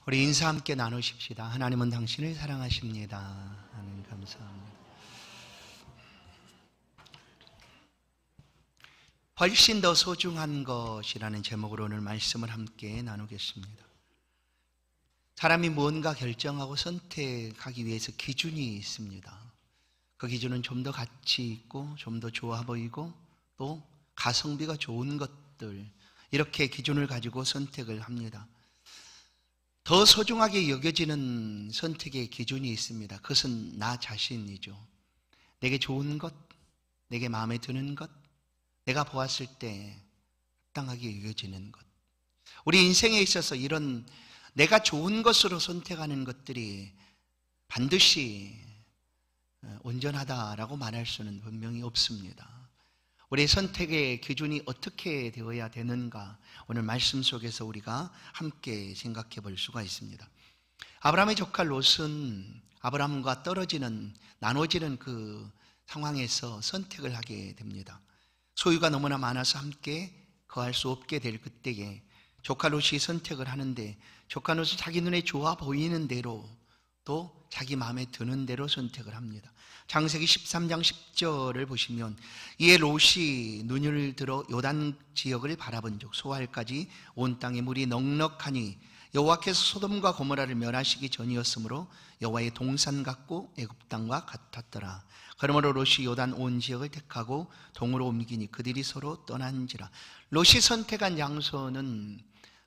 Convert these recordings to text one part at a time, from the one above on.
우리 인사 함께 나누십시다. 하나님은 당신을 사랑하십니다. 하나님 감사합니다. 훨씬 더 소중한 것이라는 제목으로 오늘 말씀을 함께 나누겠습니다. 사람이 무언가 결정하고 선택하기 위해서 기준이 있습니다. 그 기준은 좀 더 가치 있고 좀 더 좋아 보이고 또 가성비가 좋은 것들, 이렇게 기준을 가지고 선택을 합니다. 더 소중하게 여겨지는 선택의 기준이 있습니다. 그것은 나 자신이죠. 내게 좋은 것, 내게 마음에 드는 것, 내가 보았을 때 합당하게 여겨지는 것. 우리 인생에 있어서 이런 내가 좋은 것으로 선택하는 것들이 반드시 온전하다라고 말할 수는 분명히 없습니다. 우리의 선택의 기준이 어떻게 되어야 되는가, 오늘 말씀 속에서 우리가 함께 생각해 볼 수가 있습니다. 아브라함의 조카 롯은 아브라함과 나눠지는 그 상황에서 선택을 하게 됩니다. 소유가 너무나 많아서 함께 거할 수 없게 될 그때에 조카 롯이 선택을 하는데, 조카 롯은 자기 눈에 좋아 보이는 대로 또 자기 마음에 드는 대로 선택을 합니다. 창세기 13장 10절을 보시면, 이에 롯이 눈을 들어 요단 지역을 바라본 적 소알까지 온 땅에 물이 넉넉하니 여호와께서 소돔과 고모라를 멸하시기 전이었으므로 여호와의 동산 같고 애굽 땅과 같았더라. 그러므로 롯이 요단 온 지역을 택하고 동으로 옮기니 그들이 서로 떠난지라. 롯이 선택한 장소는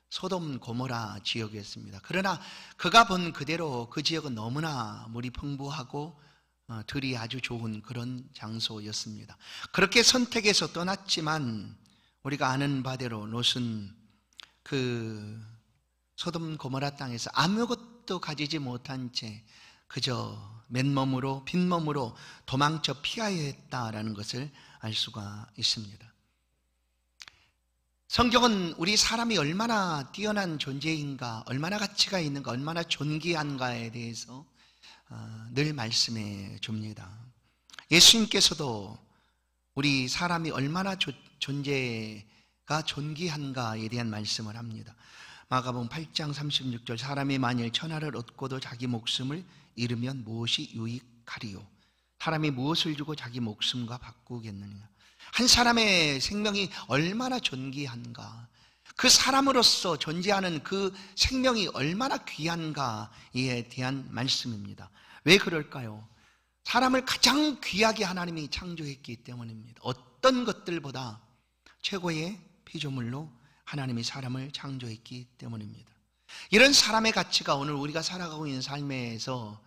소돔 고모라 지역이었습니다. 그러나 그가 본 그대로 그 지역은 너무나 물이 풍부하고 들이 아주 좋은 그런 장소였습니다. 그렇게 선택해서 떠났지만 우리가 아는 바대로 롯은 그 소돔 고모라 땅에서 아무것도 가지지 못한 채 그저 맨몸으로 빈몸으로 도망쳐 피하여 했다라는 것을 알 수가 있습니다. 성경은 우리 사람이 얼마나 뛰어난 존재인가, 얼마나 가치가 있는가, 얼마나 존귀한가에 대해서 늘 말씀해 줍니다. 예수님께서도 우리 사람이 얼마나 존재가 존귀한가에 대한 말씀을 합니다. 마가복음 8장 36절, 사람이 만일 천하를 얻고도 자기 목숨을 잃으면 무엇이 유익하리요? 사람이 무엇을 주고 자기 목숨과 바꾸겠느냐? 한 사람의 생명이 얼마나 존귀한가, 그 사람으로서 존재하는 그 생명이 얼마나 귀한가에 대한 말씀입니다. 왜 그럴까요? 사람을 가장 귀하게 하나님이 창조했기 때문입니다. 어떤 것들보다 최고의 피조물로 하나님이 사람을 창조했기 때문입니다. 이런 사람의 가치가 오늘 우리가 살아가고 있는 삶에서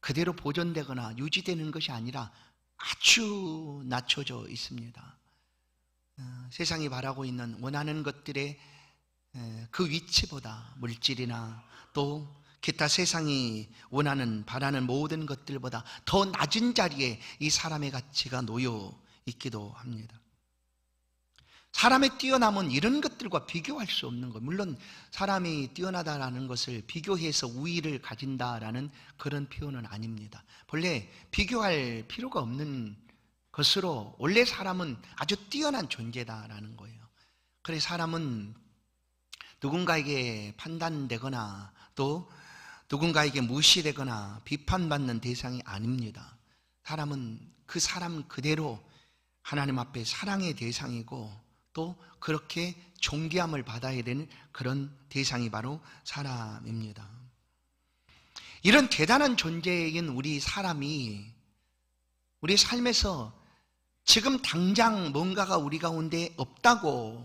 그대로 보존되거나 유지되는 것이 아니라 아주 낮춰져 있습니다. 세상이 바라고 있는 원하는 것들의 그 위치보다, 물질이나 또 기타 세상이 원하는 바라는 모든 것들보다 더 낮은 자리에 이 사람의 가치가 놓여 있기도 합니다. 사람의 뛰어남은 이런 것들과 비교할 수 없는 것. 물론 사람이 뛰어나다라는 것을 비교해서 우위를 가진다라는 그런 표현은 아닙니다. 본래 비교할 필요가 없는 것으로 원래 사람은 아주 뛰어난 존재다라는 거예요. 그래서 사람은 누군가에게 판단되거나 또 누군가에게 무시되거나 비판받는 대상이 아닙니다. 사람은 그 사람 그대로 하나님 앞에 사랑의 대상이고 또 그렇게 존귀함을 받아야 되는 그런 대상이 바로 사람입니다. 이런 대단한 존재인 우리 사람이 우리 삶에서 지금 당장 뭔가가 우리 가운데 없다고,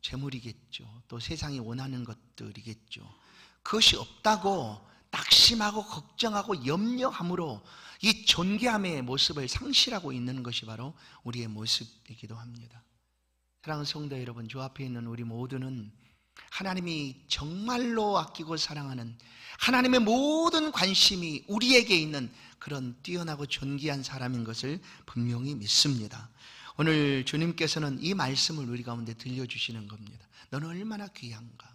재물이겠죠, 또 세상이 원하는 것들이겠죠, 그것이 없다고 낙심하고 걱정하고 염려함으로 이 존귀함의 모습을 상실하고 있는 것이 바로 우리의 모습이기도 합니다. 사랑하는 성도 여러분, 주 앞에 있는 우리 모두는 하나님이 정말로 아끼고 사랑하는, 하나님의 모든 관심이 우리에게 있는 그런 뛰어나고 존귀한 사람인 것을 분명히 믿습니다. 오늘 주님께서는 이 말씀을 우리 가운데 들려주시는 겁니다. 너는 얼마나 귀한가,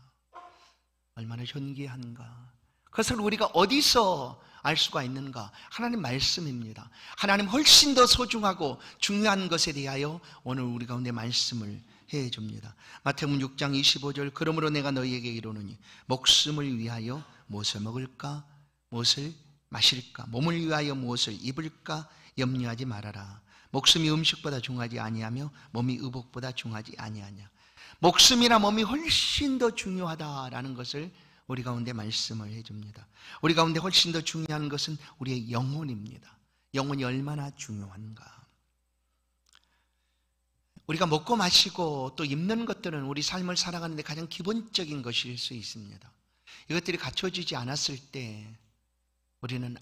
얼마나 존귀한가. 그것을 우리가 어디서 알 수가 있는가? 하나님 말씀입니다. 하나님 훨씬 더 소중하고 중요한 것에 대하여 오늘 우리 가운데 말씀을 해 줍니다. 마태복음 6장 25절, 그러므로 내가 너희에게 이르노니 목숨을 위하여 무엇을 먹을까? 무엇을 마실까? 몸을 위하여 무엇을 입을까? 염려하지 말아라. 목숨이 음식보다 중하지 아니하며 몸이 의복보다 중하지 아니하냐. 목숨이나 몸이 훨씬 더 중요하다라는 것을 우리 가운데 말씀을 해줍니다. 우리 가운데 훨씬 더 중요한 것은 우리의 영혼입니다. 영혼이 얼마나 중요한가. 우리가 먹고 마시고 또 입는 것들은 우리 삶을 살아가는 데 가장 기본적인 것일 수 있습니다. 이것들이 갖춰지지 않았을 때 우리는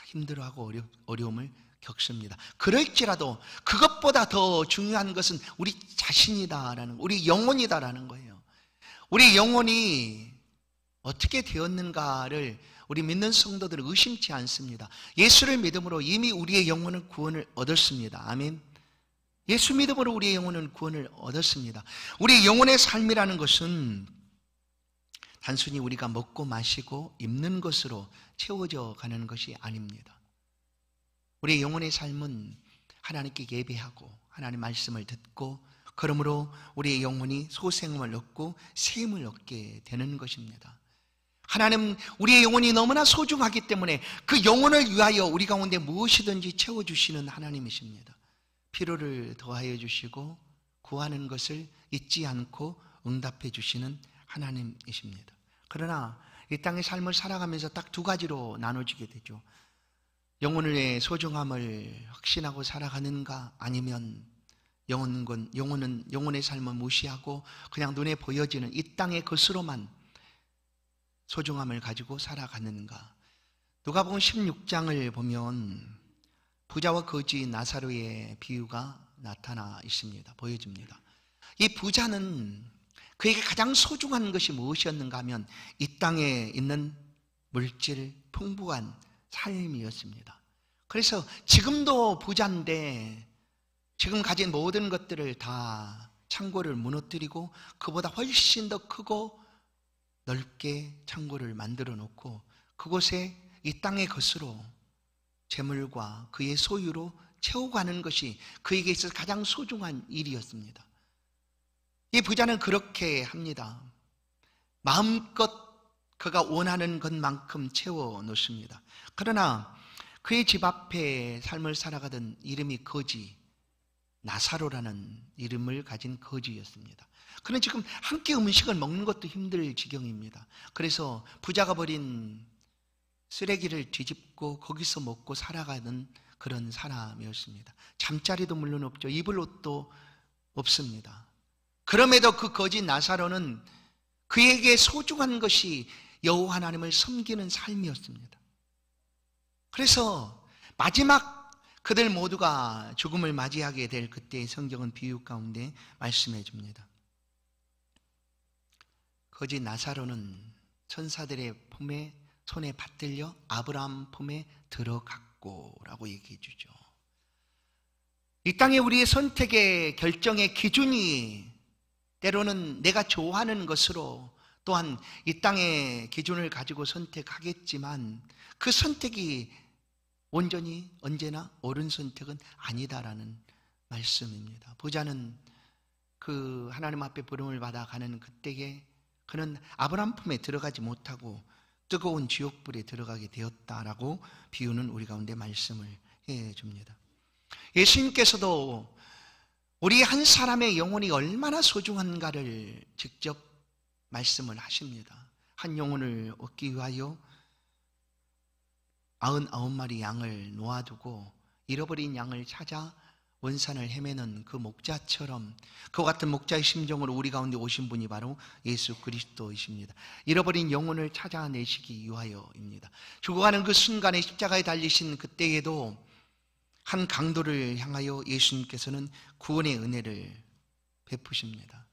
힘들어하고 어려움을 겪습니다. 그럴지라도 그것보다 더 중요한 것은 우리 자신이다라는, 우리 영혼이다라는 거예요. 우리 영혼이 어떻게 되었는가를 우리 믿는 성도들은 의심치 않습니다. 예수를 믿음으로 이미 우리의 영혼은 구원을 얻었습니다. 아멘. 예수 믿음으로 우리의 영혼은 구원을 얻었습니다. 우리 영혼의 삶이라는 것은 단순히 우리가 먹고 마시고 입는 것으로 채워져 가는 것이 아닙니다. 우리의 영혼의 삶은 하나님께 예배하고 하나님의 말씀을 듣고, 그러므로 우리의 영혼이 소생을 얻고 샘을 얻게 되는 것입니다. 하나님, 우리의 영혼이 너무나 소중하기 때문에 그 영혼을 위하여 우리 가운데 무엇이든지 채워주시는 하나님이십니다. 필요를 더하여 주시고 구하는 것을 잊지 않고 응답해 주시는 하나님이십니다. 그러나 이 땅의 삶을 살아가면서 딱 두 가지로 나눠지게 되죠. 영혼의 소중함을 확신하고 살아가는가, 아니면 영혼의 삶을 무시하고 그냥 눈에 보여지는 이 땅의 것으로만 소중함을 가지고 살아가는가. 누가복음 16장을 보면 부자와 거지 나사로의 비유가 나타나 있습니다. 보여집니다. 이 부자는 그에게 가장 소중한 것이 무엇이었는가 하면 이 땅에 있는 물질, 풍부한 삶이었습니다. 그래서 지금도 부자인데 지금 가진 모든 것들을 다 창고를 무너뜨리고 그보다 훨씬 더 크고 넓게 창고를 만들어 놓고 그곳에 이 땅의 것으로 재물과 그의 소유로 채워가는 것이 그에게 있어서 가장 소중한 일이었습니다. 이 부자는 그렇게 합니다. 마음껏 그가 원하는 것만큼 채워 놓습니다. 그러나 그의 집 앞에 삶을 살아가던 이름이 거지, 나사로라는 이름을 가진 거지였습니다. 그는 지금 한 끼 음식을 먹는 것도 힘들 지경입니다. 그래서 부자가 버린 쓰레기를 뒤집고 거기서 먹고 살아가는 그런 사람이었습니다. 잠자리도 물론 없죠. 입을 옷도 없습니다. 그럼에도 그 거지 나사로는 그에게 소중한 것이 여호와 하나님을 섬기는 삶이었습니다. 그래서 마지막 그들 모두가 죽음을 맞이하게 될 그때의 성경은 비유 가운데 말씀해 줍니다. 거지 나사로는 천사들의 품에 손에 받들려 아브라함 품에 들어갔고 라고 얘기해 주죠. 이 땅에 우리의 선택의 결정의 기준이 때로는 내가 좋아하는 것으로, 또한 이 땅의 기준을 가지고 선택하겠지만 그 선택이 온전히 언제나 옳은 선택은 아니다라는 말씀입니다. 부자는 그 하나님 앞에 부름을 받아 가는 그때에 그는 아브라함 품에 들어가지 못하고 뜨거운 지옥불에 들어가게 되었다라고 비유는 우리 가운데 말씀을 해줍니다. 예수님께서도 우리 한 사람의 영혼이 얼마나 소중한가를 직접 말씀을 하십니다. 한 영혼을 얻기 위하여 99마리 양을 놓아두고 잃어버린 양을 찾아 원산을 헤매는 그 목자처럼, 그와 같은 목자의 심정으로 우리 가운데 오신 분이 바로 예수 그리스도이십니다. 잃어버린 영혼을 찾아내시기 위하여입니다. 죽어가는 그 순간에 십자가에 달리신 그때에도 한 강도를 향하여 예수님께서는 구원의 은혜를 베푸십니다.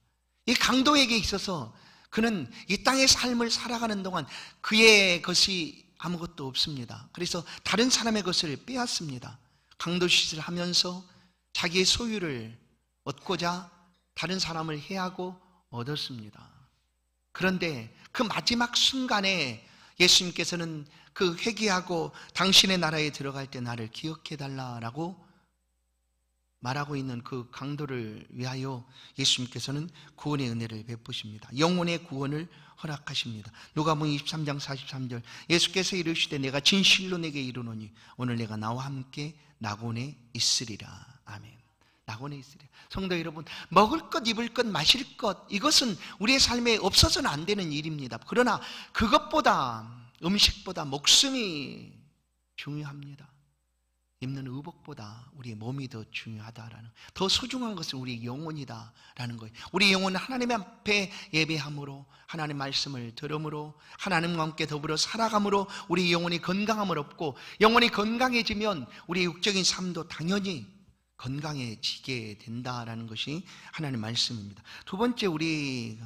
이 강도에게 있어서 그는 이 땅의 삶을 살아가는 동안 그의 것이 아무것도 없습니다. 그래서 다른 사람의 것을 빼앗습니다. 강도짓을 하면서 자기의 소유를 얻고자 다른 사람을 해하고 얻었습니다. 그런데 그 마지막 순간에 예수님께서는 그 회개하고 당신의 나라에 들어갈 때 나를 기억해달라라고 말하고 있는 그 강도를 위하여 예수님께서는 구원의 은혜를 베푸십니다. 영혼의 구원을 허락하십니다. 누가복음 23장 43절, 예수께서 이르시되 내가 진실로 내게 이르노니 오늘 내가 나와 함께 낙원에 있으리라. 아멘. 낙원에 있으리라. 성도 여러분, 먹을 것, 입을 것, 마실 것, 이것은 우리의 삶에 없어서는 안 되는 일입니다. 그러나 그것보다, 음식보다 목숨이 중요합니다. 입는 의복보다 우리의 몸이 더 중요하다라는, 더 소중한 것은 우리의 영혼이다라는 거예요. 우리 영혼은 하나님 앞에 예배함으로, 하나님 말씀을 들음으로, 하나님과 함께 더불어 살아감으로 우리 영혼이 건강함을 얻고, 영혼이 건강해지면 우리의 육적인 삶도 당연히 건강해지게 된다라는 것이 하나님의 말씀입니다. 두 번째, 우리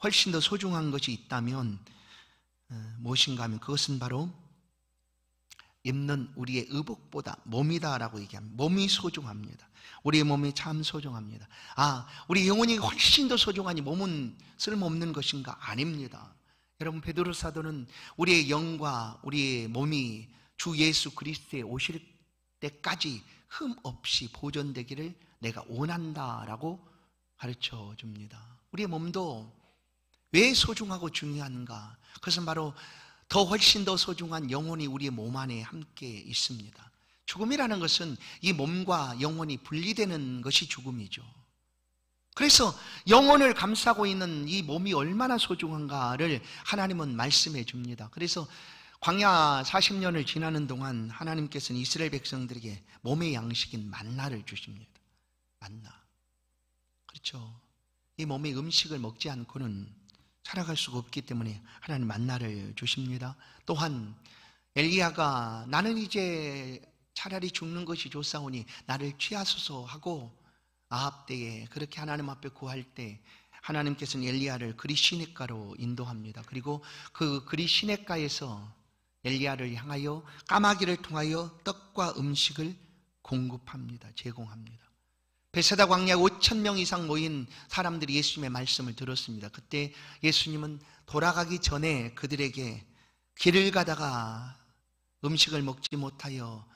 훨씬 더 소중한 것이 있다면 무엇인가 하면 그것은 바로 입는 우리의 의복보다 몸이다라고 얘기합니다. 몸이 소중합니다. 우리의 몸이 참 소중합니다. 우리 영혼이 훨씬 더 소중하니 몸은 쓸모없는 것인가? 아닙니다. 여러분, 베드로 사도는 우리의 영과 우리의 몸이 주 예수 그리스도에 오실 때까지 흠 없이 보존되기를 내가 원한다라고 가르쳐 줍니다. 우리의 몸도 왜 소중하고 중요한가? 그것은 바로 더 훨씬 더 소중한 영혼이 우리의 몸 안에 함께 있습니다. 죽음이라는 것은 이 몸과 영혼이 분리되는 것이 죽음이죠. 그래서 영혼을 감싸고 있는 이 몸이 얼마나 소중한가를 하나님은 말씀해 줍니다. 그래서 광야 40년을 지나는 동안 하나님께서는 이스라엘 백성들에게 몸의 양식인 만나를 주십니다. 만나. 그렇죠. 이 몸의 음식을 먹지 않고는 살아갈 수가 없기 때문에 하나님 만나를 주십니다. 또한 엘리야가 나는 이제 차라리 죽는 것이 좋사오니 나를 취하소서 하고 아합 때에 그렇게 하나님 앞에 구할 때 하나님께서는 엘리야를 그리 시냇가로 인도합니다. 그리고 그 그리 시냇가에서 엘리야를 향하여 까마귀를 통하여 떡과 음식을 공급합니다. 제공합니다. 베세다 광야에 5,000명 이상 모인 사람들이 예수님의 말씀을 들었습니다. 그때 예수님은 돌아가기 전에 그들에게 길을 가다가 음식을 먹지 못하여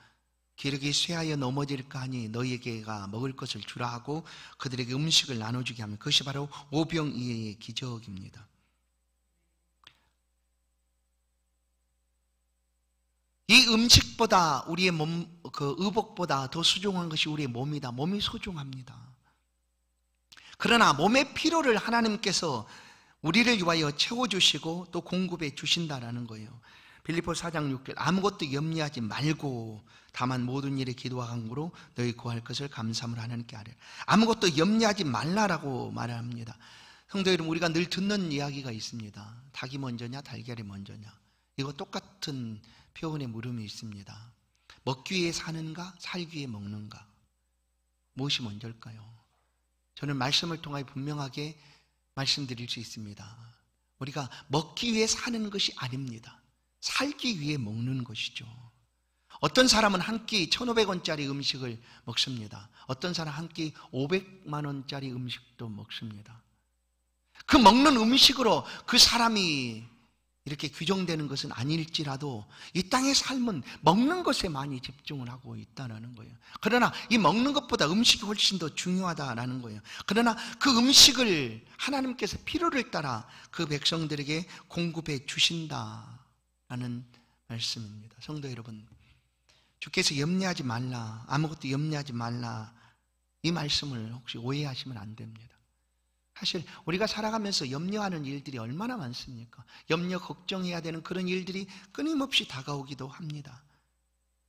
기력이 쇠하여 넘어질까 하니 너희에게가 먹을 것을 주라 하고 그들에게 음식을 나눠주게 하면, 그것이 바로 오병이어의 기적입니다. 이 음식보다 우리의 몸, 그 의복보다 더 소중한 것이 우리의 몸이다. 몸이 소중합니다. 그러나 몸의 필요를 하나님께서 우리를 위하여 채워주시고 또 공급해 주신다라는 거예요. 빌립보서 4장 6절, 아무것도 염려하지 말고 다만 모든 일에 기도와 간구로 너희 구할 것을 감사함으로 하나님께 아뢰라. 아무것도 염려하지 말라라고 말합니다. 성도 여러분, 우리가 늘 듣는 이야기가 있습니다. 닭이 먼저냐 달걀이 먼저냐, 이거 똑같은 표현의 물음이 있습니다. 먹기 위해 사는가 살기 위해 먹는가, 무엇이 먼저일까요? 저는 말씀을 통하여 분명하게 말씀드릴 수 있습니다. 우리가 먹기 위해 사는 것이 아닙니다. 살기 위해 먹는 것이죠. 어떤 사람은 한 끼 1,500원짜리 음식을 먹습니다. 어떤 사람 한 끼 500만 원짜리 음식도 먹습니다. 그 먹는 음식으로 그 사람이 이렇게 규정되는 것은 아닐지라도 이 땅의 삶은 먹는 것에 많이 집중을 하고 있다는 거예요. 그러나 이 먹는 것보다 음식이 훨씬 더 중요하다는 거예요. 그러나 그 음식을 하나님께서 필요를 따라 그 백성들에게 공급해 주신다라는 말씀입니다. 성도 여러분, 주께서 염려하지 말라, 아무것도 염려하지 말라, 이 말씀을 혹시 오해하시면 안 됩니다. 사실 우리가 살아가면서 염려하는 일들이 얼마나 많습니까? 염려, 걱정해야 되는 그런 일들이 끊임없이 다가오기도 합니다.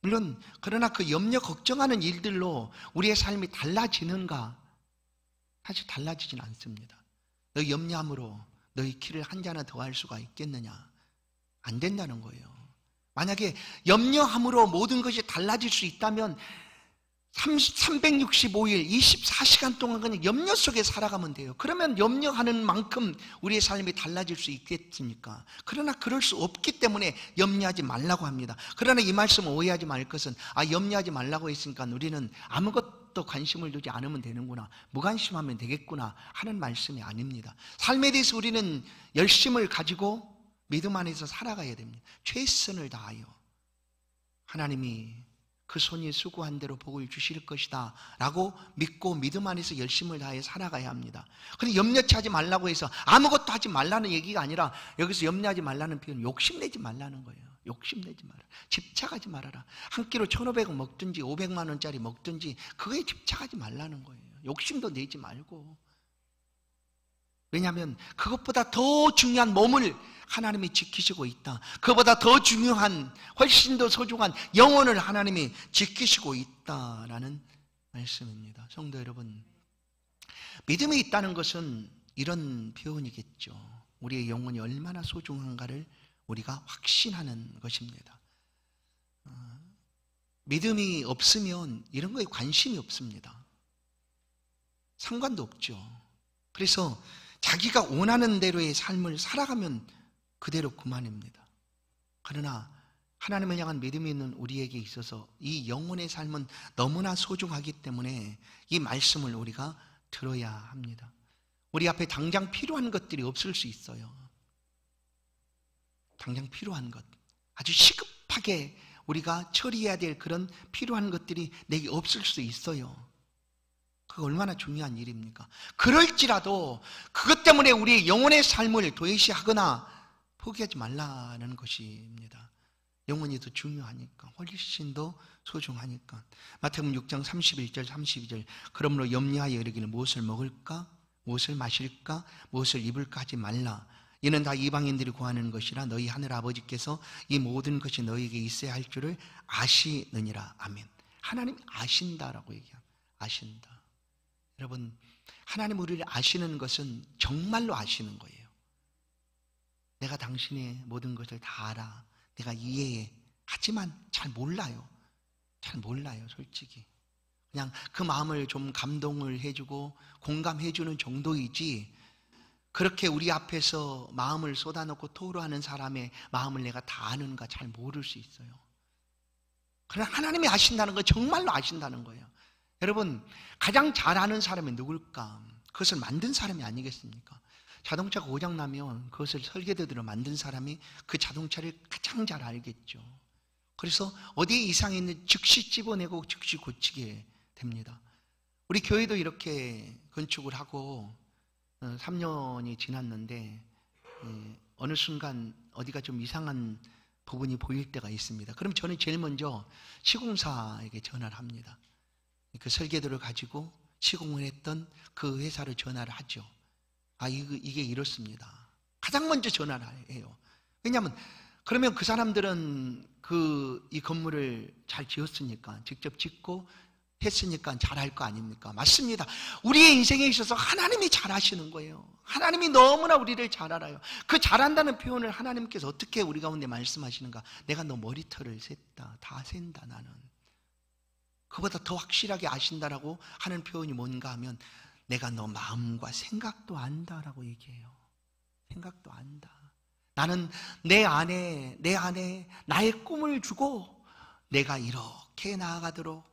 물론 그러나 그 염려, 걱정하는 일들로 우리의 삶이 달라지는가? 사실 달라지진 않습니다. 너 염려함으로 너희 키를 한 자나 더 할 수가 있겠느냐? 안 된다는 거예요. 만약에 염려함으로 모든 것이 달라질 수 있다면 365일 24시간 동안 그냥 염려 속에 살아가면 돼요. 그러면 염려하는 만큼 우리의 삶이 달라질 수 있겠습니까? 그러나 그럴 수 없기 때문에 염려하지 말라고 합니다. 그러나 이 말씀을 오해하지 말 것은 염려하지 말라고 했으니까 우리는 아무것도 관심을 두지 않으면 되는구나, 무관심하면 되겠구나 하는 말씀이 아닙니다. 삶에 대해서 우리는 열심을 가지고 믿음 안에서 살아가야 됩니다. 최선을 다하여 하나님이 그 손이 수고한 대로 복을 주실 것이다 라고 믿고 믿음 안에서 열심을 다해 살아가야 합니다. 그런데 염려치 하지 말라고 해서 아무것도 하지 말라는 얘기가 아니라, 여기서 염려하지 말라는 표현은 욕심내지 말라는 거예요. 욕심내지 마라. 집착하지 말아라. 한 끼로 1,500원 먹든지 500만 원짜리 먹든지 그거에 집착하지 말라는 거예요. 욕심도 내지 말고. 왜냐하면 그것보다 더 중요한 몸을 하나님이 지키시고 있다. 그보다 더 중요한, 훨씬 더 소중한 영혼을 하나님이 지키시고 있다라는 말씀입니다. 성도 여러분, 믿음이 있다는 것은 이런 표현이겠죠. 우리의 영혼이 얼마나 소중한가를 우리가 확신하는 것입니다. 믿음이 없으면 이런 거에 관심이 없습니다. 상관도 없죠. 그래서 자기가 원하는 대로의 삶을 살아가면 그대로 그만입니다. 그러나 하나님을 향한 믿음이 있는 우리에게 있어서 이 영혼의 삶은 너무나 소중하기 때문에 이 말씀을 우리가 들어야 합니다. 우리 앞에 당장 필요한 것들이 없을 수 있어요. 당장 필요한 것, 아주 시급하게 우리가 처리해야 될 그런 필요한 것들이 내게 없을 수 있어요. 그거 얼마나 중요한 일입니까? 그럴지라도 그것 때문에 우리의 영혼의 삶을 도외시하거나 포기하지 말라는 것입니다. 영혼이 더 중요하니까, 훨씬 더 소중하니까. 마태복음 6장 31절 32절 그러므로 염려하여 이르기를 무엇을 먹을까? 무엇을 마실까? 무엇을 입을까 하지 말라. 이는 다 이방인들이 구하는 것이라 너희 하늘 아버지께서 이 모든 것이 너희에게 있어야 할 줄을 아시느니라. 아멘. 하나님 아신다라고 얘기합니다. 아신다. 여러분, 하나님 우리를 아시는 것은 정말로 아시는 거예요. 내가 당신의 모든 것을 다 알아. 내가 이해해. 하지만 잘 몰라요. 잘 몰라요, 솔직히. 그냥 그 마음을 좀 감동을 해주고 공감해주는 정도이지, 그렇게 우리 앞에서 마음을 쏟아놓고 토로하는 사람의 마음을 내가 다 아는가 잘 모를 수 있어요. 그러나 하나님이 아신다는 건 정말로 아신다는 거예요. 여러분, 가장 잘 아는 사람이 누굴까? 그것을 만든 사람이 아니겠습니까? 자동차가 고장나면 그것을 설계도대로 만든 사람이 그 자동차를 가장 잘 알겠죠. 그래서 어디에 이상이 있는지 즉시 집어내고 즉시 고치게 됩니다. 우리 교회도 이렇게 건축을 하고 3년이 지났는데 어느 순간 어디가 좀 이상한 부분이 보일 때가 있습니다. 그럼 저는 제일 먼저 시공사에게 전화를 합니다. 그 설계도를 가지고 시공을 했던 그 회사로 전화를 하죠. 이게 이렇습니다. 가장 먼저 전화를 해요. 왜냐하면 그러면 그 사람들은 이 건물을 잘 지었으니까, 직접 짓고 했으니까 잘할 거 아닙니까? 맞습니다. 우리의 인생에 있어서 하나님이 잘 아시는 거예요. 하나님이 너무나 우리를 잘 알아요. 그 잘한다는 표현을 하나님께서 어떻게 우리 가운데 말씀하시는가? 내가 너 머리털을 셌다. 다 센다 나는. 그보다 더 확실하게 아신다라고 하는 표현이 뭔가 하면 내가 너 마음과 생각도 안다라고 얘기해요. 생각도 안다. 나는 내 안에 나의 꿈을 주고 내가 이렇게 나아가도록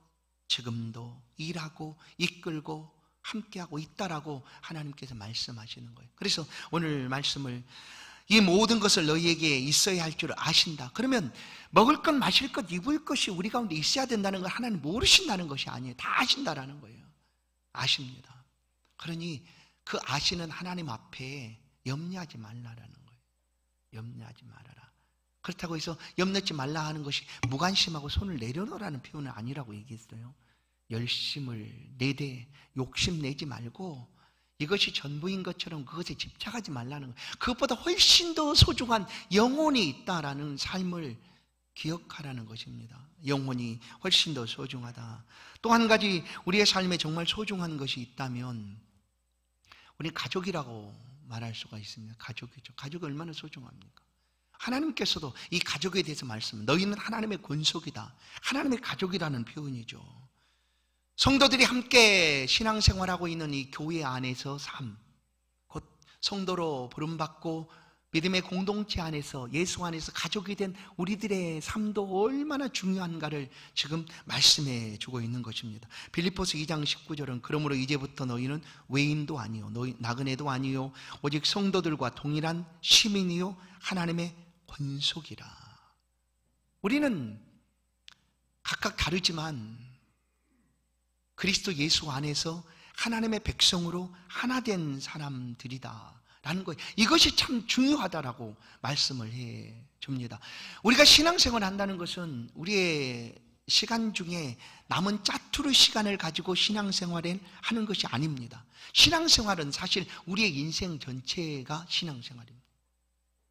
지금도 일하고 이끌고 함께하고 있다라고 하나님께서 말씀하시는 거예요. 그래서 오늘 말씀을, 이 모든 것을 너희에게 있어야 할 줄 아신다. 그러면 먹을 것, 마실 것, 입을 것이 우리 가운데 있어야 된다는 걸 하나님 모르신다는 것이 아니에요. 다 아신다라는 거예요. 아십니다. 그러니 그 아시는 하나님 앞에 염려하지 말라라는 거예요. 염려하지 말아라. 그렇다고 해서 염려하지 말라 하는 것이 무관심하고 손을 내려놓으라는 표현은 아니라고 얘기했어요. 열심을 내되 욕심내지 말고 이것이 전부인 것처럼 그것에 집착하지 말라는 거예요. 그것보다 훨씬 더 소중한 영혼이 있다라는 삶을 기억하라는 것입니다. 영혼이 훨씬 더 소중하다. 또 한 가지 우리의 삶에 정말 소중한 것이 있다면 우리 가족이라고 말할 수가 있습니다. 가족이죠. 가족이 얼마나 소중합니까? 하나님께서도 이 가족에 대해서 말씀을, 너희는 하나님의 권속이다. 하나님의 가족이라는 표현이죠. 성도들이 함께 신앙생활하고 있는 이 교회 안에서 삶, 곧 성도로 부름받고 믿음의 공동체 안에서 예수 안에서 가족이 된 우리들의 삶도 얼마나 중요한가를 지금 말씀해 주고 있는 것입니다. 빌립보서 2장 19절은 그러므로 이제부터 너희는 외인도 아니요 나그네도 아니요 오직 성도들과 동일한 시민이요 하나님의 권속이라. 우리는 각각 다르지만 그리스도 예수 안에서 하나님의 백성으로 하나 된 사람들이다 라는 거예요. 이것이 참 중요하다라고 말씀을 해 줍니다. 우리가 신앙생활을 한다는 것은 우리의 시간 중에 남은 짜투리 시간을 가지고 신앙생활을 하는 것이 아닙니다. 신앙생활은 사실 우리의 인생 전체가 신앙생활입니다.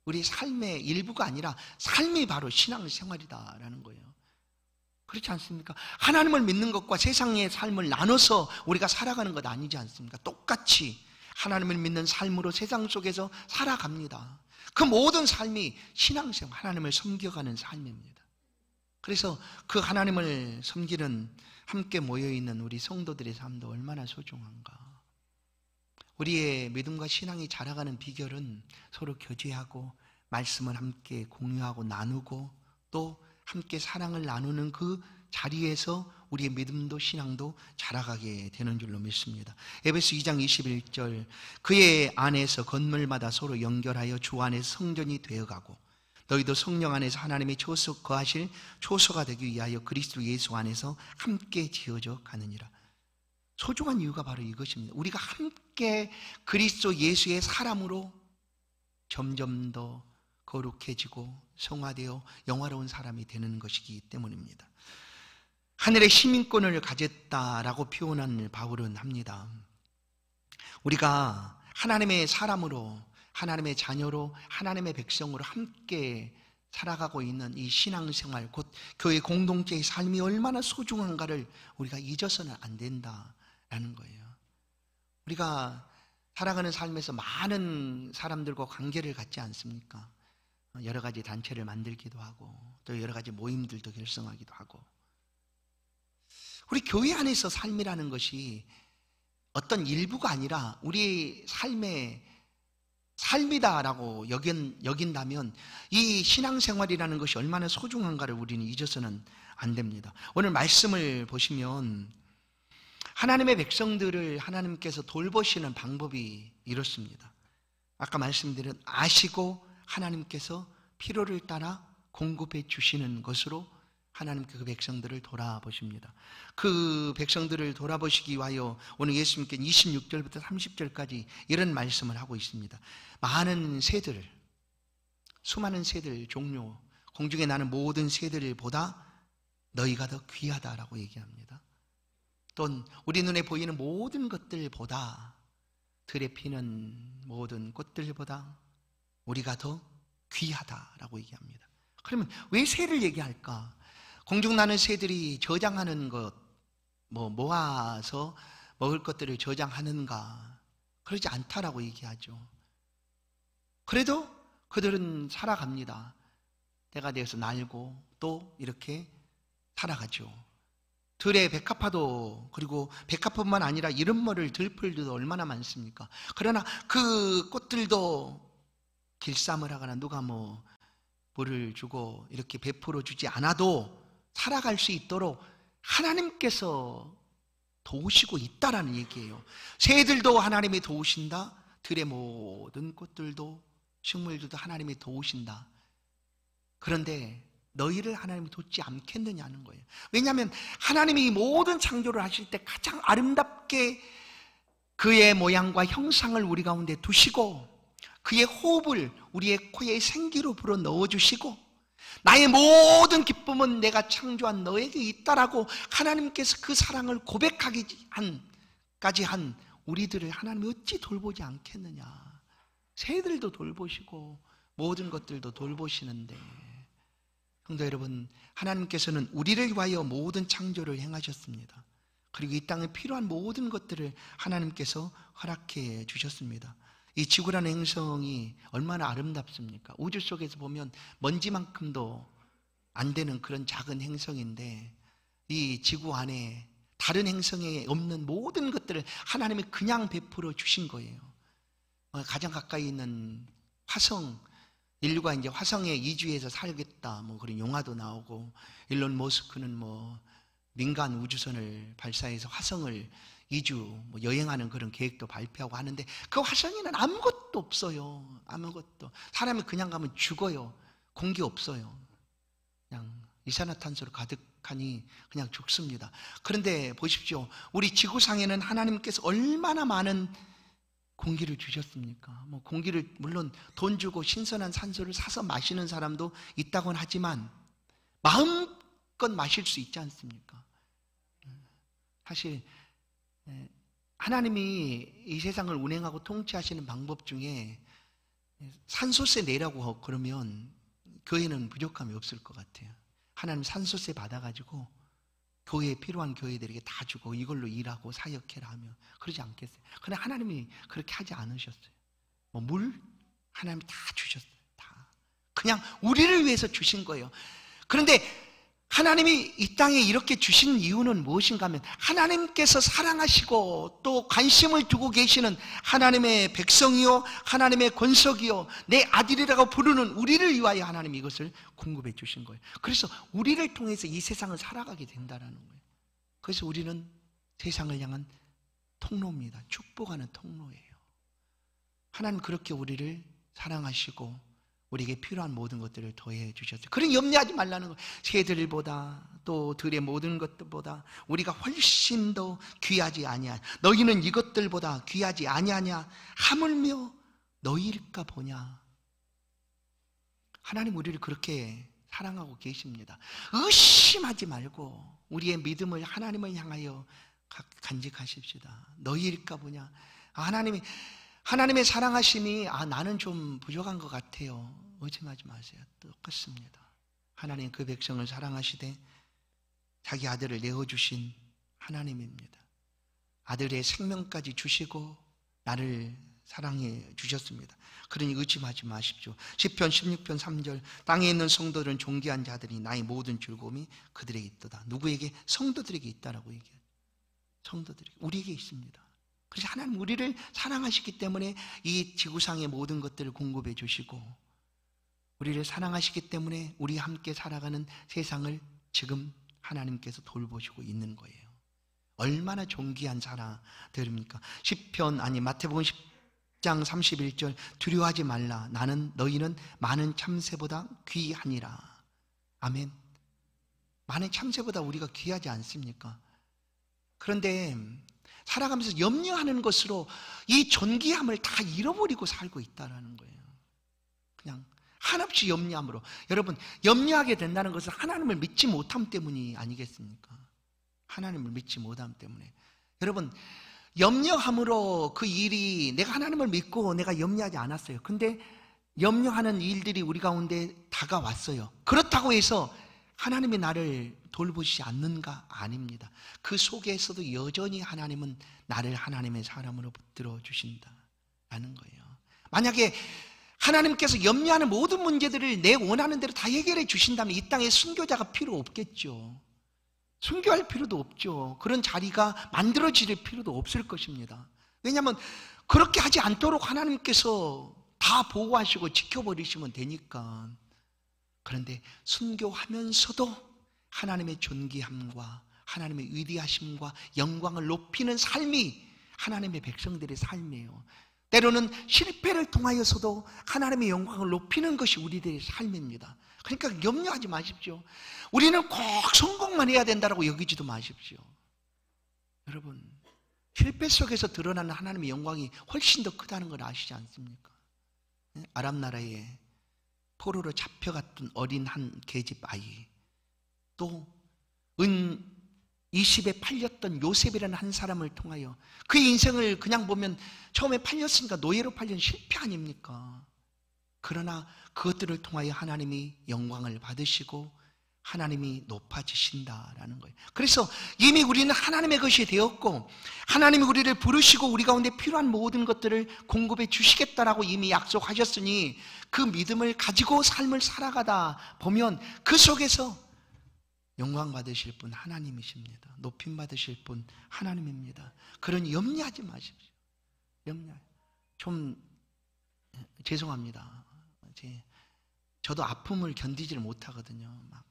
우리 삶의 일부가 아니라 삶이 바로 신앙생활이다라는 거예요. 그렇지 않습니까? 하나님을 믿는 것과 세상의 삶을 나눠서 우리가 살아가는 것 아니지 않습니까? 똑같이 하나님을 믿는 삶으로 세상 속에서 살아갑니다. 그 모든 삶이 신앙생활, 하나님을 섬겨가는 삶입니다. 그래서 그 하나님을 섬기는 함께 모여있는 우리 성도들의 삶도 얼마나 소중한가. 우리의 믿음과 신앙이 자라가는 비결은 서로 교제하고 말씀을 함께 공유하고 나누고 또 함께 사랑을 나누는 그 자리에서 우리의 믿음도 신앙도 자라가게 되는 줄로 믿습니다. 에베소 2장 21절 그의 안에서 건물마다 서로 연결하여 주 안에서 성전이 되어가고 너희도 성령 안에서 하나님의 거하실 초소가 되기 위하여 그리스도 예수 안에서 함께 지어져 가느니라. 소중한 이유가 바로 이것입니다. 우리가 함께 그리스도 예수의 사람으로 점점 더 거룩해지고 성화되어 영화로운 사람이 되는 것이기 때문입니다. 하늘의 시민권을 가졌다라고 표현한 바울은 합니다. 우리가 하나님의 사람으로 하나님의 자녀로 하나님의 백성으로 함께 살아가고 있는 이 신앙생활 곧 교회 공동체의 삶이 얼마나 소중한가를 우리가 잊어서는 안 된다라는 거예요. 우리가 살아가는 삶에서 많은 사람들과 관계를 갖지 않습니까? 여러 가지 단체를 만들기도 하고 또 여러 가지 모임들도 결성하기도 하고 우리 교회 안에서 삶이라는 것이 어떤 일부가 아니라 우리 삶의 삶이다라고 여긴다면 이 신앙생활이라는 것이 얼마나 소중한가를 우리는 잊어서는 안 됩니다. 오늘 말씀을 보시면 하나님의 백성들을 하나님께서 돌보시는 방법이 이렇습니다. 아까 말씀드린 아시고 하나님께서 필요를 따라 공급해 주시는 것으로 하나님께 그 백성들을 돌아보십니다. 그 백성들을 돌아보시기 위하여 오늘 예수님께 26절부터 30절까지 이런 말씀을 하고 있습니다. 많은 새들, 수많은 새들 종류, 공중에 나는 모든 새들보다 너희가 더 귀하다라고 얘기합니다. 또 우리 눈에 보이는 모든 것들보다 들에 피는 모든 꽃들보다 우리가 더 귀하다라고 얘기합니다. 그러면 왜 새를 얘기할까? 공중 나는 새들이 저장하는 것, 모아서 먹을 것들을 저장하는가? 그러지 않다라고 얘기하죠. 그래도 그들은 살아갑니다. 때가 되어서 날고 또 이렇게 살아가죠. 들에 백합화도 그리고 백합뿐만 아니라 이른머를 들풀들도 얼마나 많습니까? 그러나 그 꽃들도 길쌈을 하거나 누가 물을 주고 이렇게 베풀어 주지 않아도 살아갈 수 있도록 하나님께서 도우시고 있다라는 얘기예요. 새들도 하나님이 도우신다. 들의 모든 꽃들도 식물들도 하나님이 도우신다. 그런데 너희를 하나님이 돕지 않겠느냐는 거예요. 왜냐하면 하나님이 모든 창조를 하실 때 가장 아름답게 그의 모양과 형상을 우리 가운데 두시고 그의 호흡을 우리의 코에 생기로 불어 넣어주시고 나의 모든 기쁨은 내가 창조한 너에게 있다라고 하나님께서 그 사랑을 고백하기까지 한 우리들을 하나님이 어찌 돌보지 않겠느냐. 새들도 돌보시고 모든 것들도 돌보시는데 성도 여러분, 하나님께서는 우리를 위하여 모든 창조를 행하셨습니다. 그리고 이 땅에 필요한 모든 것들을 하나님께서 허락해 주셨습니다. 이 지구라는 행성이 얼마나 아름답습니까? 우주 속에서 보면 먼지만큼도 안 되는 그런 작은 행성인데 이 지구 안에 다른 행성에 없는 모든 것들을 하나님이 그냥 베풀어 주신 거예요. 가장 가까이 있는 화성, 인류가 이제 화성에 이주해서 살겠다, 뭐 그런 영화도 나오고, 일론 머스크는 뭐 민간 우주선을 발사해서 화성을 이주 뭐 여행하는 그런 계획도 발표하고 하는데, 그 화성에는 아무것도 없어요. 아무것도. 사람이 그냥 가면 죽어요. 공기 없어요. 그냥 이산화탄소로 가득하니 그냥 죽습니다. 그런데 보십시오. 우리 지구상에는 하나님께서 얼마나 많은 공기를 주셨습니까? 뭐 공기를 물론 돈 주고 신선한 산소를 사서 마시는 사람도 있다고는 하지만 마음껏 마실 수 있지 않습니까? 사실 하나님이 이 세상을 운행하고 통치하시는 방법 중에 산소세 내라고 그러면 교회는 부족함이 없을 것 같아요. 하나님 산소세 받아가지고 교회에 필요한 교회들에게 다 주고 이걸로 일하고 사역해라 하면 그러지 않겠어요? 그러나 하나님이 그렇게 하지 않으셨어요. 뭐 물? 하나님이 다 주셨어요. 다. 그냥 우리를 위해서 주신 거예요. 그런데 하나님이 이 땅에 이렇게 주신 이유는 무엇인가 하면, 하나님께서 사랑하시고 또 관심을 두고 계시는 하나님의 백성이요, 하나님의 권속이요, 내 아들이라고 부르는 우리를 위하여 하나님이 이것을 공급해 주신 거예요. 그래서 우리를 통해서 이 세상을 살아가게 된다는 거예요. 그래서 우리는 세상을 향한 통로입니다. 축복하는 통로예요. 하나님 그렇게 우리를 사랑하시고 우리에게 필요한 모든 것들을 더해 주셨어요. 그러니 염려하지 말라는 거예요. 새들보다 또 들의 모든 것들보다 우리가 훨씬 더 귀하지 아니하냐. 너희는 이것들보다 귀하지 아니하냐. 하물며 너희일까 보냐. 하나님 우리를 그렇게 사랑하고 계십니다. 의심하지 말고 우리의 믿음을 하나님을 향하여 간직하십시다. 너희일까 보냐. 하나님의 사랑하심이 나는 좀 부족한 것 같아요. 의심하지 마세요. 똑같습니다. 하나님 그 백성을 사랑하시되 자기 아들을 내어주신 하나님입니다. 아들의 생명까지 주시고 나를 사랑해 주셨습니다. 그러니 의심하지 마십시오. 시편 16편 3절 땅에 있는 성도들은 존귀한 자들이 나의 모든 즐거움이 그들에게 있도다. 누구에게? 성도들에게 있다라고 얘기해요. 성도들에게, 우리에게 있습니다. 그래서 하나님 우리를 사랑하시기 때문에 이 지구상의 모든 것들을 공급해 주시고, 우리를 사랑하시기 때문에 우리 함께 살아가는 세상을 지금 하나님께서 돌보시고 있는 거예요. 얼마나 존귀한 자라들입니까? 마태복음 10장 31절 두려워하지 말라. 너희는 많은 참새보다 귀하니라. 아멘. 많은 참새보다 우리가 귀하지 않습니까? 그런데 살아가면서 염려하는 것으로 이 존귀함을 다 잃어버리고 살고 있다는 거예요. 그냥 한없이 염려함으로. 여러분, 염려하게 된다는 것은 하나님을 믿지 못함 때문이 아니겠습니까? 하나님을 믿지 못함 때문에. 여러분, 염려함으로 그 일이, 내가 하나님을 믿고 내가 염려하지 않았어요. 근데 염려하는 일들이 우리 가운데 다가왔어요. 그렇다고 해서 하나님이 나를 돌보시지 않는가? 아닙니다. 그 속에서도 여전히 하나님은 나를 하나님의 사람으로 붙들어 주신다라는 거예요. 만약에 하나님께서 염려하는 모든 문제들을 내 원하는 대로 다 해결해 주신다면 이 땅에 순교자가 필요 없겠죠. 순교할 필요도 없죠. 그런 자리가 만들어질 필요도 없을 것입니다. 왜냐하면 그렇게 하지 않도록 하나님께서 다 보호하시고 지켜버리시면 되니까. 그런데 순교하면서도 하나님의 존귀함과 하나님의 위대하심과 영광을 높이는 삶이 하나님의 백성들의 삶이에요. 때로는 실패를 통하여서도 하나님의 영광을 높이는 것이 우리들의 삶입니다. 그러니까 염려하지 마십시오. 우리는 꼭 성공만 해야 된다고 여기지도 마십시오. 여러분, 실패 속에서 드러나는 하나님의 영광이 훨씬 더 크다는 걸 아시지 않습니까? 아랍 나라에 포로로 잡혀갔던 어린 한 계집 아이, 또 은 20에 팔렸던 요셉이라는 한 사람을 통하여 그의 인생을 그냥 보면 처음에 팔렸으니까 노예로 팔린 실패 아닙니까? 그러나 그것들을 통하여 하나님이 영광을 받으시고 하나님이 높아지신다라는 거예요. 그래서 이미 우리는 하나님의 것이 되었고 하나님이 우리를 부르시고 우리 가운데 필요한 모든 것들을 공급해 주시겠다라고 이미 약속하셨으니 그 믿음을 가지고 삶을 살아가다 보면 그 속에서 영광 받으실 분 하나님이십니다. 높임 받으실 분 하나님입니다. 그러니 염려하지 마십시오. 좀 죄송합니다. 저도 아픔을 견디지를 못하거든요. 막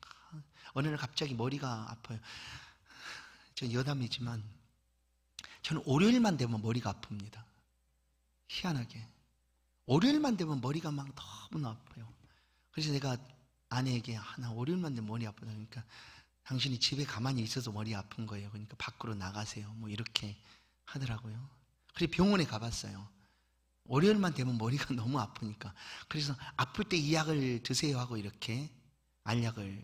어느 날 갑자기 머리가 아파요. 저 여담이지만 저는 월요일만 되면 머리가 아픕니다. 희한하게 월요일만 되면 머리가 막 너무 아파요. 그래서 내가 아내에게 나 월요일만 되면 머리 아프다. 그러니까 당신이 집에 가만히 있어서 머리 아픈 거예요. 그러니까 밖으로 나가세요. 뭐 이렇게 하더라고요. 그래서 병원에 가봤어요. 월요일만 되면 머리가 너무 아프니까. 그래서 아플 때 이 약을 드세요 하고 이렇게 알약을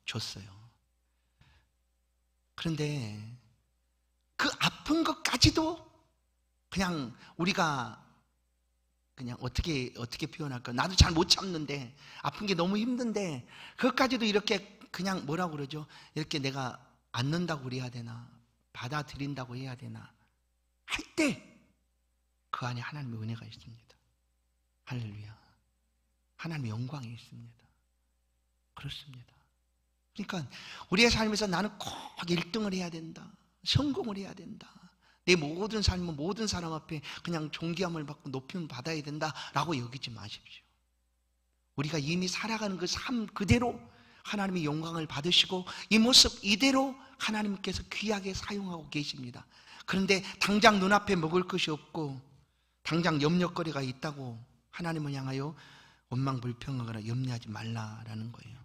줬어요. 그런데 그 아픈 것까지도 그냥 우리가 그냥 어떻게 표현할까? 나도 잘 못 참는데 아픈 게 너무 힘든데 그것까지도 이렇게 그냥 뭐라고 그러죠? 이렇게 내가 안는다고 그래야 되나? 받아들인다고 해야 되나? 할 때 그 안에 하나님의 은혜가 있습니다. 할렐루야. 하나님의 영광이 있습니다. 그렇습니다. 그러니까 우리의 삶에서 나는 꼭 1등을 해야 된다. 성공을 해야 된다. 내 모든 삶은 모든 사람 앞에 그냥 존귀함을 받고 높임을 받아야 된다라고 여기지 마십시오. 우리가 이미 살아가는 그 삶 그대로 하나님의 영광을 받으시고 이 모습 이대로 하나님께서 귀하게 사용하고 계십니다. 그런데 당장 눈앞에 먹을 것이 없고 당장 염려거리가 있다고 하나님을 향하여 원망불평하거나 염려하지 말라라는 거예요.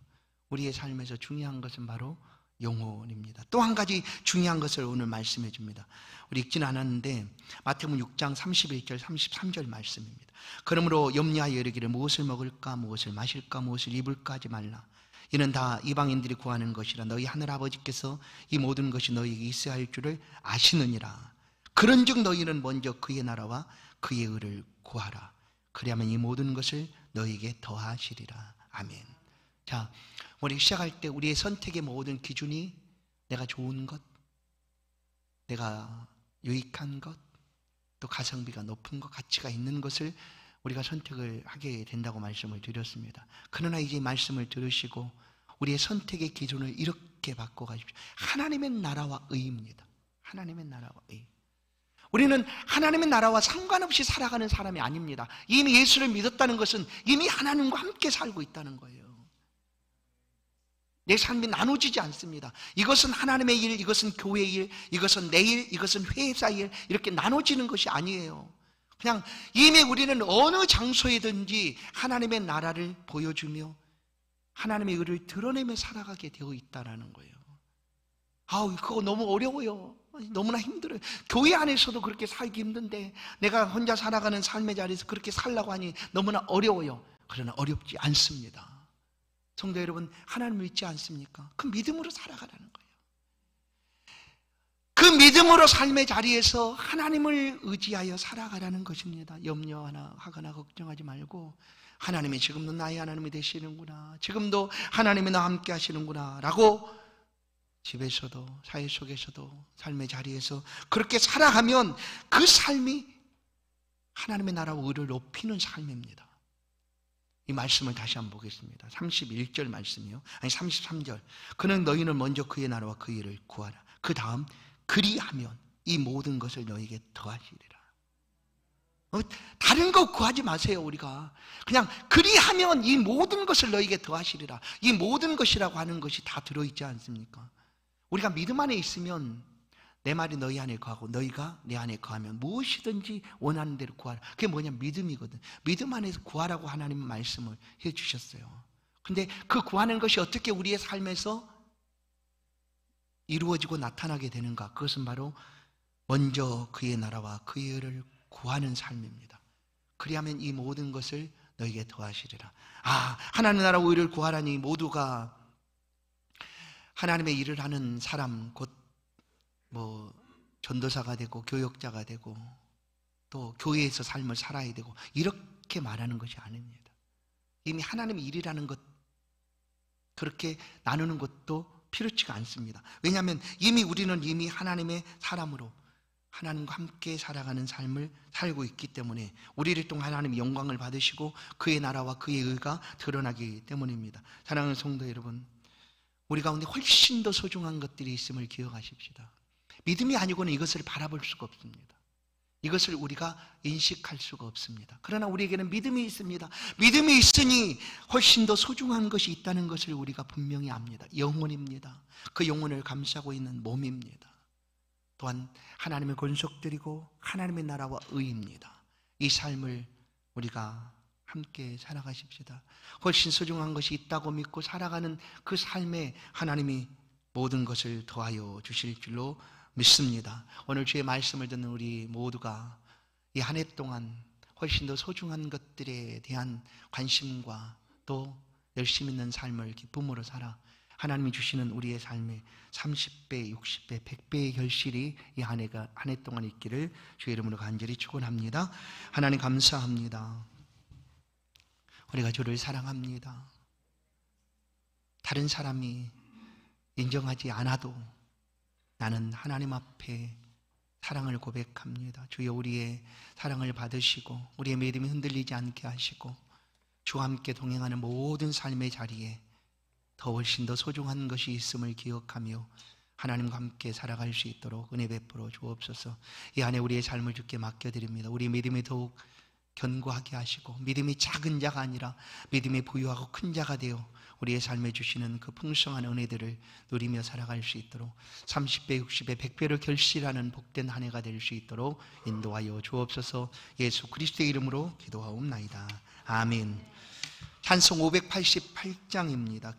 우리의 삶에서 중요한 것은 바로 영혼입니다. 또 한 가지 중요한 것을 오늘 말씀해 줍니다. 우리 읽지는 않았는데 마태복음 6장 31절 33절 말씀입니다. 그러므로 염려하여 이르기를 무엇을 먹을까 무엇을 마실까 무엇을 입을까 하지 말라. 이는 다 이방인들이 구하는 것이라. 너희 하늘 아버지께서 이 모든 것이 너희에게 있어야 할 줄을 아시느니라. 그런즉 너희는 먼저 그의 나라와 그의 의를 구하라. 그리하면 이 모든 것을 너희에게 더하시리라. 아멘. 자, 우리 시작할 때 우리의 선택의 모든 기준이 내가 좋은 것, 내가 유익한 것, 또 가성비가 높은 것, 가치가 있는 것을 우리가 선택을 하게 된다고 말씀을 드렸습니다. 그러나 이제 말씀을 들으시고 우리의 선택의 기준을 이렇게 바꿔가십시오. 하나님의 나라와 의입니다. 하나님의 나라와 의. 우리는 하나님의 나라와 상관없이 살아가는 사람이 아닙니다. 이미 예수를 믿었다는 것은 이미 하나님과 함께 살고 있다는 거예요. 내 삶이 나눠지지 않습니다. 이것은 하나님의 일, 이것은 교회의 일, 이것은 내 일, 이것은 회사 일, 이렇게 나눠지는 것이 아니에요. 그냥 이미 우리는 어느 장소에든지 하나님의 나라를 보여주며 하나님의 의를 드러내며 살아가게 되어 있다는 거예요. 아우, 그거 너무 어려워요. 너무나 힘들어요. 교회 안에서도 그렇게 살기 힘든데 내가 혼자 살아가는 삶의 자리에서 그렇게 살라고 하니 너무나 어려워요. 그러나 어렵지 않습니다. 성도 여러분, 하나님을 믿지 않습니까? 그 믿음으로 살아가라는 거예요. 그 믿음으로 삶의 자리에서 하나님을 의지하여 살아가라는 것입니다. 염려하거나 걱정하지 말고 하나님이 지금도 나의 하나님이 되시는구나, 지금도 하나님이 나와 함께 하시는구나 라고 집에서도 사회 속에서도 삶의 자리에서 그렇게 살아가면 그 삶이 하나님의 나라와 의를 높이는 삶입니다. 이 말씀을 다시 한번 보겠습니다. 31절 말씀이요. 아니 33절. 그는 너희는 먼저 그의 나라와 그의 의를 구하라. 그 다음 그리하면 이 모든 것을 너희에게 더하시리라. 다른 거 구하지 마세요. 우리가 그냥 그리하면 이 모든 것을 너희에게 더하시리라. 이 모든 것이라고 하는 것이 다 들어있지 않습니까? 우리가 믿음 안에 있으면 내 말이 너희 안에 거하고 너희가 내 안에 거하면 무엇이든지 원하는 대로 구하라. 그게 뭐냐면 믿음이거든. 믿음 안에서 구하라고 하나님은 말씀을 해주셨어요. 근데 그 구하는 것이 어떻게 우리의 삶에서 이루어지고 나타나게 되는가? 그것은 바로 먼저 그의 나라와 그의 의를 구하는 삶입니다. 그리하면 이 모든 것을 너희에게 더하시리라. 하나님의 나라와 의를 구하라니 모두가 하나님의 일을 하는 사람, 곧 전도사가 되고 교역자가 되고 또 교회에서 삶을 살아야 되고 이렇게 말하는 것이 아닙니다. 이미 하나님의 일이라는 것 그렇게 나누는 것도 필요치가 않습니다. 왜냐하면 우리는 이미 하나님의 사람으로 하나님과 함께 살아가는 삶을 살고 있기 때문에 우리를 통해 하나님의 영광을 받으시고 그의 나라와 그의 의가 드러나기 때문입니다. 사랑하는 성도 여러분, 우리 가운데 훨씬 더 소중한 것들이 있음을 기억하십시다. 믿음이 아니고는 이것을 바라볼 수가 없습니다. 이것을 우리가 인식할 수가 없습니다. 그러나 우리에게는 믿음이 있습니다. 믿음이 있으니 훨씬 더 소중한 것이 있다는 것을 우리가 분명히 압니다. 영혼입니다. 그 영혼을 감싸고 있는 몸입니다. 또한 하나님의 권속들이고 하나님의 나라와 의입니다. 이 삶을 우리가 함께 살아가십시다. 훨씬 소중한 것이 있다고 믿고 살아가는 그 삶에 하나님이 모든 것을 더하여 주실 줄로 믿습니다. 오늘 주의 말씀을 듣는 우리 모두가 이 한 해 동안 훨씬 더 소중한 것들에 대한 관심과 또 열심 있는 삶을 기쁨으로 살아 하나님이 주시는 우리의 삶에 30배, 60배, 100배의 결실이 이 한 해 동안 있기를 주의 이름으로 간절히 축원합니다. 하나님 감사합니다. 우리가 주를 사랑합니다. 다른 사람이 인정하지 않아도 나는 하나님 앞에 사랑을 고백합니다. 주여 우리의 사랑을 받으시고 우리의 믿음이 흔들리지 않게 하시고 주와 함께 동행하는 모든 삶의 자리에 더 훨씬 더 소중한 것이 있음을 기억하며 하나님과 함께 살아갈 수 있도록 은혜 베풀어 주옵소서. 이 안에 우리의 삶을 주께 맡겨드립니다. 우리 믿음이 더욱 견고하게 하시고 믿음이 작은 자가 아니라 믿음이 부유하고 큰 자가 되어 우리의 삶에 주시는 그 풍성한 은혜들을 누리며 살아갈 수 있도록 30배, 60배, 100배를 결실하는 복된 한 해가 될 수 있도록 인도하여 주옵소서. 예수 그리스도의 이름으로 기도하옵나이다. 아멘. 찬송 588장입니다. 귀한